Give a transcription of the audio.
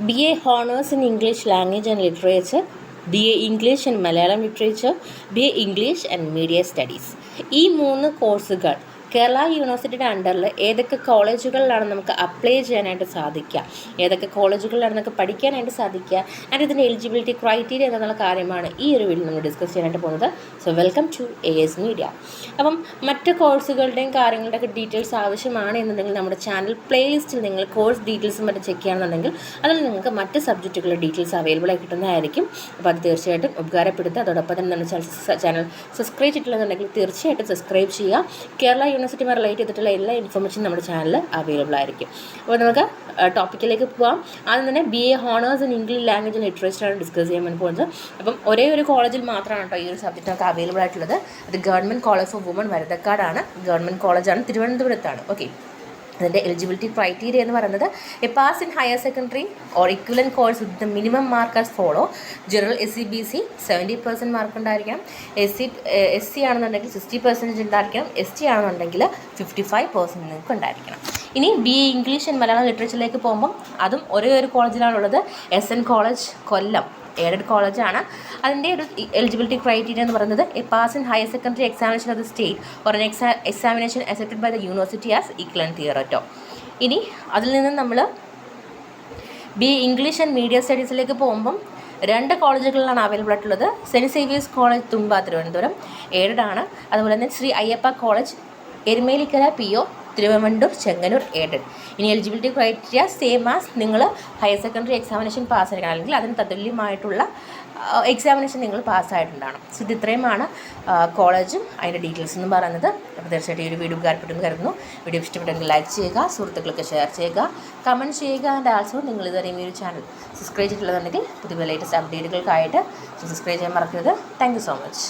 BA Honours in English Language and Literature, BA English and Malayalam Literature, BA English and Media Studies. ഈ 3 കോഴ്സുകൾ കേരള യൂണിവേഴ്സിറ്റിയുടെ അണ്ടറിൽ ഏതൊക്കെ കോളേജുകളിലാണ് നമുക്ക് അപ്ലൈ ചെയ്യാനായിട്ട് സാധിക്കുക, ഏതൊക്കെ കോളേജുകളിലാണ് നമുക്ക് പഠിക്കാനായിട്ട് സാധിക്കുക, ആൻഡ് ഇതിൻ്റെ എലിജിബിലിറ്റി ക്രൈറ്റീരിയ എന്നുള്ള കാര്യമാണ് ഈ ഒരു വീഡിയോ നമ്മൾ ഡിസ്കസ് ചെയ്യാനായിട്ട് പോകുന്നത്. So welcome to AS media. അപ്പം മറ്റ് കോഴ്സുകളുടെയും കാര്യങ്ങളുടെയൊക്കെ ഡീറ്റെയിൽസ് ആവശ്യമാണ് എന്നുണ്ടെങ്കിൽ നമ്മുടെ ചാനൽ പ്ലേലിസ്റ്റിൽ നിങ്ങൾ കോഴ്സ് ഡീറ്റെയിൽസും മറ്റും ചെക്ക് ചെയ്യുകയാണെന്നുണ്ടെങ്കിൽ അതിൽ നിങ്ങൾക്ക് മറ്റ് സബ്ജക്റ്റുകളുടെ ഡീറ്റെയിൽസ് അവൈലബിൾ ആയി കിട്ടുന്നതായിരിക്കും. അപ്പോൾ അത് തീർച്ചയായിട്ടും ഉപകാരപ്പെടുത്തുക. അതോടൊപ്പം തന്നെ നമ്മുടെ ചാനൽ സബ്സ്ക്രൈബ് ചെയ്തിട്ടുണ്ടെന്നുണ്ടെങ്കിൽ തീർച്ചയായിട്ടും സബ്സ്ക്രൈബ് ചെയ്യുക. കേരള യൂണിവേഴ്സിറ്റിയുമായി റിലേറ്റ് ചെയ്തിട്ടുള്ള എല്ലാ ഇൻഫർമേഷനും നമ്മുടെ ചാനലിൽ അവൈലബിൾ ആയിരിക്കും. അപ്പോൾ നമുക്ക് ടോപ്പിക്കിലേക്ക് പോകാം. ആദ്യം തന്നെ BA Honours in English Language and Literature discuss ചെയ്യാൻ വേണ്ടി പോകുന്നത്. അപ്പം ഒരേ ഒരു കോളേജിൽ മാത്രമാണ് കേട്ടോ ഈ ഒരു സബ്ജക്റ്റ് നമുക്ക് അവൈലബിൾ ആയിട്ടുള്ളത്. അത് ഗവൺമെൻറ് കോളേജ് ഫോർ വുമൺ വരതക്കാടാണ്. ഗവൺമെൻറ് കോളേജാണ്, തിരുവനന്തപുരത്താണ്. ഓക്കെ, അതിൻ്റെ എലിജിബിലിറ്റി ക്രൈറ്റീരിയ എന്ന് പറയുന്നത് a pass in higher secondary or equivalent course with the minimum mark as follow. General SC/BC 70% mark ഉണ്ടായിരിക്കണം. SC ആണെന്നുണ്ടെങ്കിൽ 60% ഉണ്ടായിരിക്കണം. ST ആണെന്നുണ്ടെങ്കിൽ 55% നിങ്ങൾക്ക് ഉണ്ടായിരിക്കണം. ഇനി BA ഇംഗ്ലീഷ് ആൻഡ് മലയാളം ലിറ്ററേച്ചറിലേക്ക് പോകുമ്പം അതും ഒരേ ഒരു കോളേജിലാണുള്ളത്. SN കോളേജ് കൊല്ലം, എയ്ഡഡ് കോളേജാണ്. അതിൻ്റെ ഒരു എലിജിബിലിറ്റി ക്രൈറ്റീരിയ എന്ന് പറയുന്നത് a pass in higher secondary examination of the state or an examination accepted by the university as equivalent thereto. ഇനി അതിൽ നിന്ന് നമ്മൾ BA ഇംഗ്ലീഷ് ആൻഡ് മീഡിയ സ്റ്റഡീസിലേക്ക് പോകുമ്പം 2 കോളേജുകളിലാണ് അവൈലബിൾ ആയിട്ടുള്ളത്. Saint Xavier's college Thumba Thiruvananthapuram, aided ആണ്. അതുപോലെ തന്നെ Sree Ayyappa college Erumelikkara PO Thiruvananthapuram Chengannur, aided. ഇനി എലിജിബിലിറ്റി ക്രൈറ്റീരിയ സെയിം ആസ് നിങ്ങൾ ഹയർ സെക്കൻഡറി എക്സാമിനേഷൻ പാസ്സായിരിക്കണം, അല്ലെങ്കിൽ അതിന് തത്തുല്യമായിട്ടുള്ള എക്സാമിനേഷൻ നിങ്ങൾ പാസ്സായിട്ടുണ്ടാണ്. സോ ഇത് ഇത്രയുമാണ് കോളേജും അതിൻ്റെ ഡീറ്റെയിൽസ് എന്ന് പറയുന്നത്. അപ്പോൾ തീർച്ചയായിട്ടും ഈ ഒരു വീഡിയോ ഉപകാരപ്പെട്ടെന്ന് കരുതുന്നു. വീഡിയോ ഇഷ്ടപ്പെട്ടെങ്കിൽ ലൈക്ക് ചെയ്യുക, സുഹൃത്തുക്കൾക്ക് ഷെയർ ചെയ്യുക, കമൻറ്റ് ചെയ്യുക. ആൻഡ് ആൾസോ നിങ്ങൾ ഇതുവരെയും ഈ ഒരു ചാനൽ സബ്സ്ക്രൈബ് ചെയ്തിട്ടുള്ളതുണ്ടെങ്കിൽ പുതിയ ലേറ്റസ്റ്റ് അപ്ഡേറ്റുകൾക്കായിട്ട് സബ്സ്ക്രൈബ് ചെയ്യാൻ മറക്കരുത്. Thank you so much.